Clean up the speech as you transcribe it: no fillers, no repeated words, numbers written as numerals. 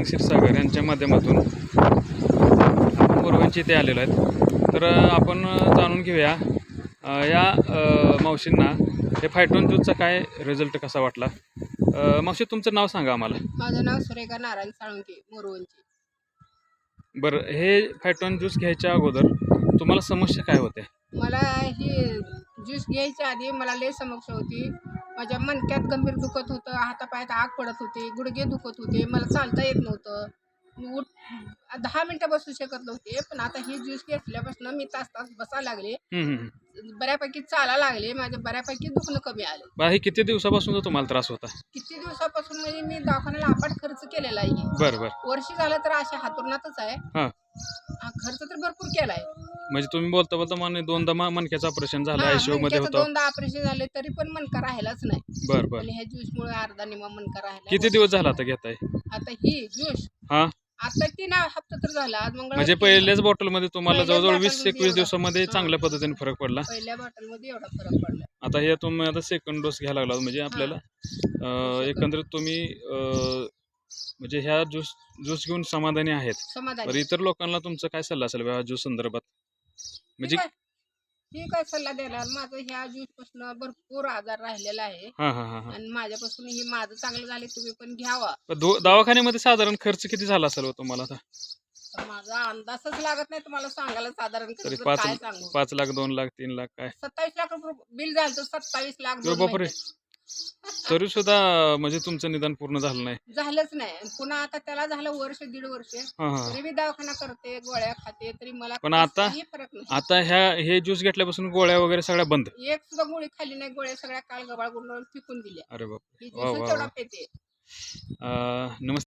क्षीरसागर यांच्या माध्यमातून आपण मोरवंची इथे आलेलो आहेत. तर आपण जाणून घेऊया या मावशींना हे फायटोन ज्यूसचा काय रिझल्ट कसा वाटला. मावशी तुमचं नाव सांगा आम्हाला. माझं नाव सुरेखा नारायण साळुंके, मोरवंची. बरं, हे फायटोन ज्यूस घ्यायच्या अगोदर तुम्हाला समस्या काय होत्या? मला ही ज्यूस घ्यायच्या आधी मला लय समस्या होती. माझ्या मणक्यात गंभीर दुखत होतं, हातापायात आग पडत होती, गुडघे दुखत होते, मला चालता येत नव्हतं. मी 10 मिनटं बसू शकत नव्हते. पण आता ही ज्यूस घेतल्यापासून मी तास तास बसायला लागले, बऱ्यापैकी चालायला लागले, माझं बऱ्यापैकी दुखणं कमी आलं. बा हे किती दिवसापासून तुम्हाला त्रास होता? किती दिवसापासून म्हणजे मी दवाखान्याला अफाट खर्च केलेला आहे. बरं बरं. वर्ष झालं तर अशा हातुरणातच आहे. हां, खर्च तर भरपूर केलाय. म्हणजे तुम्ही बोलता बोलता म्हणे 2दा मणक्याचं ऑपरेशन झालं, हां, आयसीयू मध्ये मणक्याचं होता. 2दा ऑपरेशन झाले तरी पण मणका राहिलाच नाही. बरं बरं. आणि ह्या ज्यूसमुळे अर्धा निम्मा मणका राहिला. किती दिवस झाला आता घेताय? आता ही ज्यूस हां, आता 3 हप्ता तर झाला. आज मंगळवार. म्हणजे पहिल्याच बॉटलमध्ये तुम्हाला पहिल्याच जवळजवळ बॉटलमध्ये 20-21 एवढा. दिवसामध्ये हां. चांगल्या पद्धतीने फरक पडला. पहिल्या बॉटलमध्ये एवढा फरक पडला. आता हे तुम्ही आता सेकंड डोस घ्यायला लागला म्हणजे आपल्याला एकंदरीत तुम्ही म्हणजे ह्या ज्यूस ज्यूस घेऊन समाधानी आहेत. समाधानी. तर इतर लोकांना तुमचा काय सल्ला असेल ह्या ज्यूस संदर्भात? म्हणजे ही काय सल्ला देणार, माझं ह्या ज्यूस पासून भरपूर आजार राहिलेला आहे. हां हां हां हां. आणि माझ्यापासून ही माझं चांगलं झाले, तुम्ही पण घ्यावा. दवाखान्यामध्ये साधारण खर्च किती झाला असेल हो तुम्हाला आता? तर माझा अंदाजच लागत नाही तुम्हाला सांगायला. साधारण तरी खर्च काय सांगू. 5 लाख 2 लाख 3 लाख काय? 27 लाख रुपये बिल झालं. 27 लाख अरे बापरे. तरी सुद्धा म्हणजे तुमचं निदान पूर्ण झालं नाही. झालंच नाही. पुन्हा आता त्याला झालं वर्ष दीड वर्ष. हां हां. तरी मी दवाखाना करते, गोळ्या खाते, तरी मला पण आता काही फरक नाही. आता हे ज्यूस घेतल्यापासून गोळ्या वगैरे सगळ्या बंद? एक सुद्धा गोळी खाल्ली नाही. गोळ्या सगळ्या काल गबाळ गुंडळून फेकून दिल्या. अरे बाप. ही वा ज्यूस वा तेवढा वा. पेते. नमस्ते.